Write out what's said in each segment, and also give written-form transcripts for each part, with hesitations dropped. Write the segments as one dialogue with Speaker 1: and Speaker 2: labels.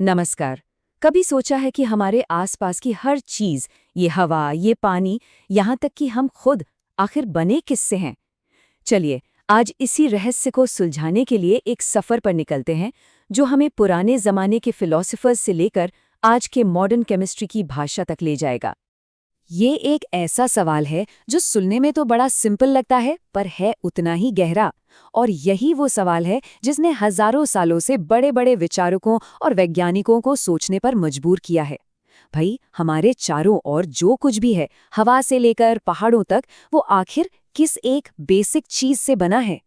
Speaker 1: नमस्कार। कभी सोचा है कि हमारे आसपास की हर चीज, ये हवा, ये पानी, यहाँ तक कि हम खुद, आखिर बने किससे हैं? चलिए, आज इसी रहस्य को सुलझाने के लिए एक सफर पर निकलते हैं, जो हमें पुराने जमाने के फिलोसोफर्स से लेकर आज के मॉडर्न केमिस्ट्री की भाषा तक ले जाएगा। ये एक ऐसा सवाल है जो सुनने में तो बड़ा सिंपल लगता है, पर है उतना ही गहरा। और यही वो सवाल है जिसने हजारों सालों से बड़े बड़े विचारकों और वैज्ञानिकों को सोचने पर मजबूर किया है। भाई, हमारे चारों ओर जो कुछ भी है, हवा से लेकर पहाड़ों तक, वो आखिर किस एक बेसिक चीज से बना है?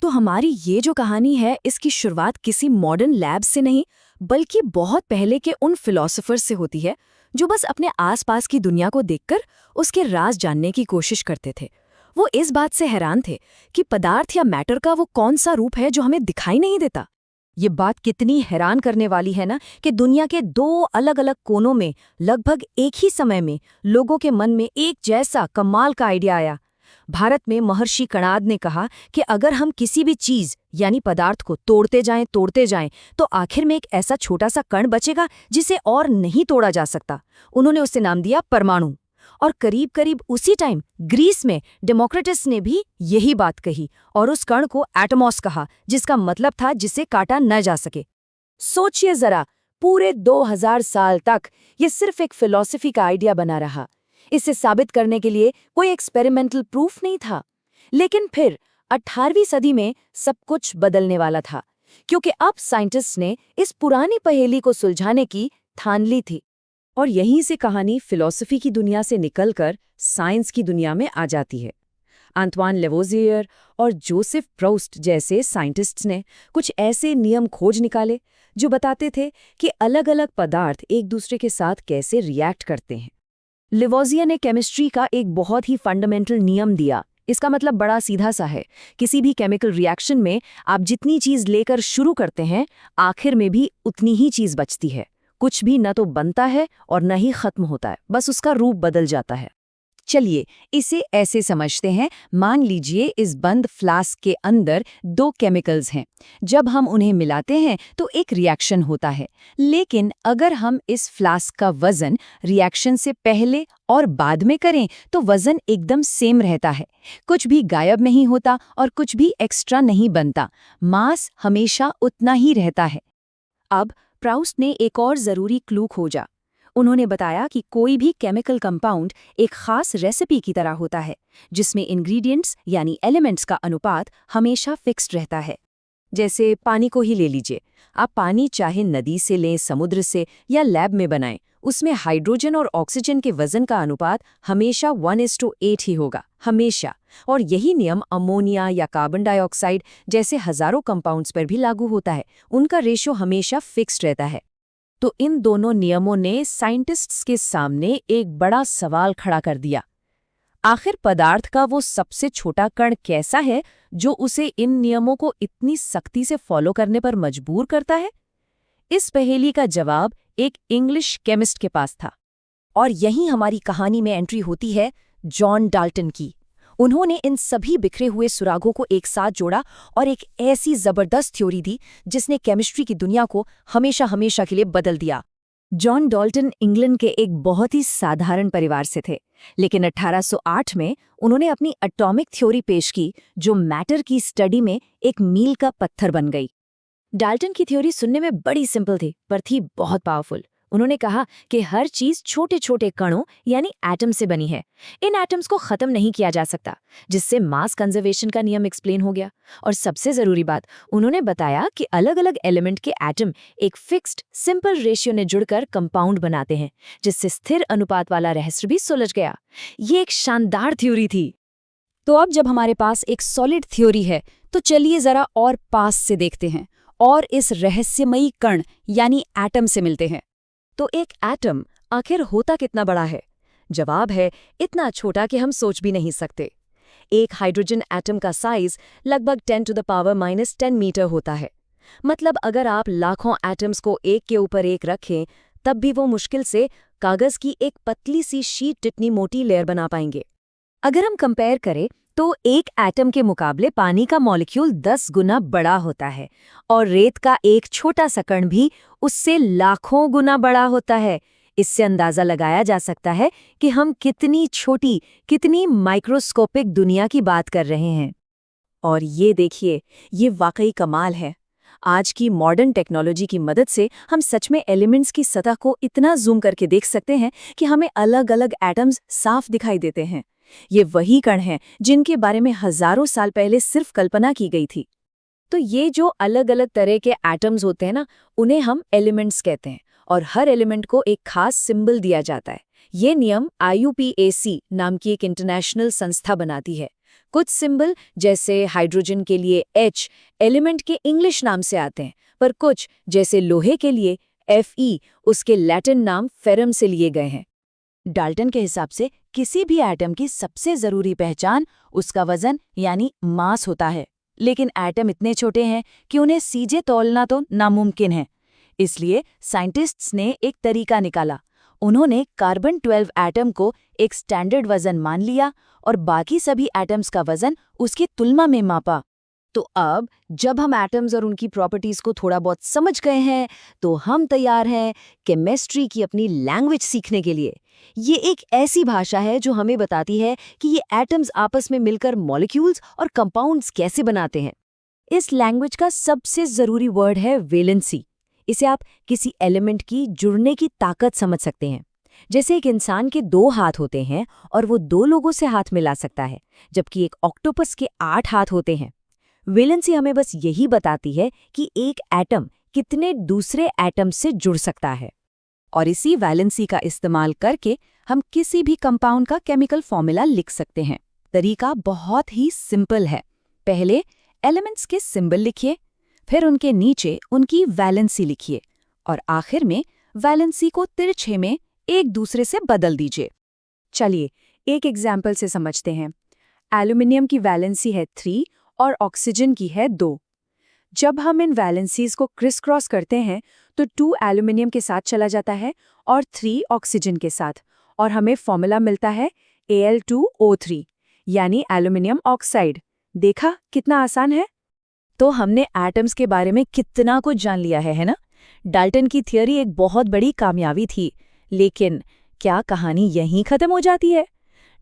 Speaker 2: तो हमारी ये जो कहानी है, इसकी शुरुआत किसी मॉडर्न लैब से नहीं, बल्कि बहुत पहले के उन फिलोसोफर्स से होती है जो बस अपने आसपास की दुनिया को देखकर उसके राज जानने की कोशिश करते थे। वो इस बात से हैरान थे कि पदार्थ या मैटर का वो कौन सा रूप है जो हमें दिखाई नहीं देता।
Speaker 1: ये बात कितनी हैरान करने वाली है ना, कि दुनिया के दो अलग अलग कोनों में लगभग एक ही समय में लोगों के मन में एक जैसा कमाल का आइडिया आया। भारत में महर्षि कणाद ने कहा कि अगर हम किसी भी चीज यानी पदार्थ को तोड़ते जाएं तो आखिर में एक ऐसा छोटा सा कण बचेगा जिसे और नहीं तोड़ा जा सकता। उन्होंने उसे नाम दिया परमाणु। और करीब करीब उसी टाइम ग्रीस में डेमोक्रिटस ने भी यही बात कही और उस कण को एटमॉस कहा, जिसका मतलब था जिसे काटा न जा सके। सोचिए जरा, पूरे 2000 साल तक ये सिर्फ एक फिलॉसफी का आइडिया बना रहा। इसे साबित करने के लिए कोई एक्सपेरिमेंटल प्रूफ नहीं था। लेकिन फिर 18वीं सदी में सब कुछ बदलने वाला था, क्योंकि अब साइंटिस्ट ने इस पुरानी पहेली को सुलझाने की ठान ली थी। और यहीं से कहानी फिलॉसफी की दुनिया से निकलकर साइंस की दुनिया में आ जाती है। आंतवान लेवोजियर और जोसेफ प्रोस्ट जैसे साइंटिस्ट्स ने कुछ ऐसे नियम खोज निकाले जो बताते थे कि अलग-अलग पदार्थ एक दूसरे के साथ कैसे रिएक्ट करते हैं। लेवोजियर ने केमिस्ट्री का एक बहुत ही फंडामेंटल नियम दिया। इसका मतलब बड़ा सीधा सा है, किसी भी केमिकल रिएक्शन में आप जितनी चीज लेकर शुरू करते हैं, आखिर में भी उतनी ही चीज बचती है। कुछ भी न तो बनता है और न ही खत्म होता है, बस उसका रूप बदल जाता है। चलिए इसे ऐसे समझते हैं, मान लीजिए इस बंद फ्लास्क के अंदर दो केमिकल्स हैं। जब हम उन्हें मिलाते हैं तो एक रिएक्शन होता है, लेकिन अगर हम इस फ्लास्क का वजन रिएक्शन से पहले और बाद में करें तो वजन एकदम सेम रहता है। कुछ भी गायब नहीं होता और कुछ भी एक्स्ट्रा नहीं बनता। मास हमेशा उतना ही रहता है। अब प्राउस्ट ने एक और जरूरी क्लू खोजा। उन्होंने बताया कि कोई भी केमिकल कंपाउंड एक खास रेसिपी की तरह होता है, जिसमें इंग्रेडिएंट्स यानी एलिमेंट्स का अनुपात हमेशा फिक्स्ड रहता है। जैसे पानी को ही ले लीजिए, आप पानी चाहे नदी से लें, समुद्र से या लैब में बनाएं, उसमें हाइड्रोजन और ऑक्सीजन के वजन का अनुपात हमेशा 1:8 ही होगा, हमेशा। और यही नियम अमोनिया या कार्बन डाइऑक्साइड जैसे हजारों कंपाउंड्स पर भी लागू होता है। उनका रेशो हमेशा फिक्स्ड रहता है। तो इन दोनों नियमों ने साइंटिस्ट्स के सामने एक बड़ा सवाल खड़ा कर दिया। आखिर पदार्थ का वो सबसे छोटा कण कैसा है जो उसे इन नियमों को इतनी सख्ती से फॉलो करने पर मजबूर करता है? इस पहेली का जवाब एक इंग्लिश केमिस्ट के पास था। और यहीं हमारी कहानी में एंट्री होती है जॉन डाल्टन की। उन्होंने इन सभी बिखरे हुए सुरागों को एक साथ जोड़ा और एक ऐसी जबरदस्त थ्योरी दी जिसने केमिस्ट्री की दुनिया को हमेशा हमेशा के लिए बदल दिया। जॉन डाल्टन इंग्लैंड के एक बहुत ही साधारण परिवार से थे, लेकिन 1808 में उन्होंने अपनी एटॉमिक थ्योरी पेश की, जो मैटर की स्टडी में एक मील का पत्थर बन गई। डाल्टन की थ्योरी सुनने में बड़ी सिंपल थी, पर थी बहुत पावरफुल। उन्होंने कहा कि हर चीज छोटे छोटे कणों यानी एटम से बनी है। इन एटम्स को खत्म नहीं किया जा सकता, जिससे मास कंजर्वेशन का नियम एक्सप्लेन हो गया। और सबसे जरूरी बात, उन्होंने बताया कि अलग अलग एलिमेंट के एटम एक फिक्स्ड सिंपल रेशियो ने जुड़कर कंपाउंड बनाते हैं, जिससे स्थिर अनुपात वाला रहस्य भी सुलझ गया। ये एक शानदार थ्योरी थी। तो अब जब हमारे पास एक सॉलिड थ्योरी है, तो चलिए जरा और पास से देखते हैं और इस रहस्यमयी कण यानी एटम से मिलते हैं। तो एक एटम आखिर होता कितना बड़ा है? जवाब है इतना छोटा कि हम सोच भी नहीं सकते। एक हाइड्रोजन एटम का साइज लगभग 10⁻⁻10 मीटर होता है। मतलब अगर आप लाखों एटम्स को एक के ऊपर एक रखें, तब भी वो मुश्किल से कागज की एक पतली सी शीट जितनी मोटी लेयर बना पाएंगे। अगर हम कंपेयर करें तो एक एटम के मुकाबले पानी का मॉलिक्यूल 10 गुना बड़ा होता है और रेत का एक छोटा सा कण भी उससे लाखों गुना बड़ा होता है। इससे अंदाजा लगाया जा सकता है कि हम कितनी छोटी, कितनी माइक्रोस्कोपिक दुनिया की बात कर रहे हैं।
Speaker 2: और ये देखिए, ये वाकई कमाल है। आज की मॉडर्न टेक्नोलॉजी की मदद से हम सच में एलिमेंट्स की सतह को इतना जूम करके देख सकते हैं कि हमें अलग अलग एटम्स साफ दिखाई देते हैं। ये वही कण हैं जिनके बारे में हजारों साल पहले सिर्फ कल्पना की गई थी।
Speaker 1: तो ये जो अलग अलग तरह के एटम्स होते हैं ना, उन्हें हम एलिमेंट्स कहते हैं और हर एलिमेंट को एक खास सिंबल दिया जाता है। ये नियम IUPAC नाम की एक इंटरनेशनल संस्था बनाती है। कुछ सिंबल जैसे हाइड्रोजन के लिए H एलिमेंट के इंग्लिश नाम से आते हैं, पर कुछ जैसे लोहे के लिए Fe उसके लैटिन नाम फेरम से लिए गए हैं।
Speaker 2: डाल्टन के हिसाब से किसी भी एटम की सबसे जरूरी पहचान उसका वजन यानी मास होता है, लेकिन एटम इतने छोटे हैं कि उन्हें सीधे तौलना तो नामुमकिन है। इसलिए साइंटिस्ट्स ने एक तरीका निकाला। उन्होंने कार्बन 12 एटम को एक स्टैंडर्ड वजन मान लिया और बाकी सभी एटम्स का वजन उसकी तुलना में मापा।
Speaker 1: तो अब जब हम एटम्स और उनकी प्रॉपर्टीज को थोड़ा बहुत समझ गए हैं, तो हम तैयार हैं केमिस्ट्री की अपनी लैंग्वेज सीखने के लिए। ये एक ऐसी भाषा है जो हमें बताती है कि ये एटम्स आपस में मिलकर मॉलिक्यूल्स और कंपाउंड्स कैसे बनाते हैं। इस लैंग्वेज का सबसे जरूरी वर्ड है वैलेंसी। इसे आप किसी एलिमेंट की जुड़ने की ताकत समझ सकते हैं। जैसे एक इंसान के 2 हाथ होते हैं और वो 2 लोगों से हाथ मिला सकता है, जबकि एक ऑक्टोपस के 8 हाथ होते हैं। वैलेंसी हमें बस यही बताती है कि एक एटम कितने दूसरे एटम से जुड़ सकता है।
Speaker 2: और इसी वैलेंसी का इस्तेमाल करके हम किसी भी कंपाउंड का केमिकल फॉर्मूला लिख सकते हैं। तरीका बहुत ही सिंपल है। पहले एलिमेंट्स के सिंबल लिखिए, फिर उनके नीचे उनकी वैलेंसी लिखिए और आखिर में वैलेंसी को तिरछे में एक दूसरे से बदल दीजिए।
Speaker 1: चलिए एक एग्जाम्पल से समझते हैं। एल्यूमिनियम की वैलेंसी है 3 और ऑक्सीजन की है 2। जब हम इन वैलेंसीज को क्रिस क्रॉस करते हैं तो 2 एल्यूमिनियम के साथ चला जाता है और 3 ऑक्सीजन के साथ, और हमें फॉर्मूला मिलता है Al2O3 यानी एल्यूमिनियम ऑक्साइड। देखा कितना आसान है।
Speaker 2: तो हमने एटम्स के बारे में कितना कुछ जान लिया है ना? डाल्टन की थियरी एक बहुत बड़ी कामयाबी थी, लेकिन क्या कहानी यहीं खत्म हो जाती है?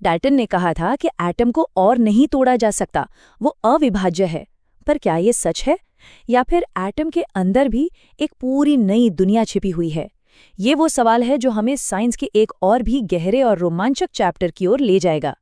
Speaker 2: डाल्टन ने कहा था कि एटम को और नहीं तोड़ा जा सकता, वो अविभाज्य है। पर क्या ये सच है, या फिर एटम के अंदर भी एक पूरी नई दुनिया छिपी हुई है? ये वो सवाल है जो हमें साइंस के एक और भी गहरे और रोमांचक चैप्टर की ओर ले जाएगा।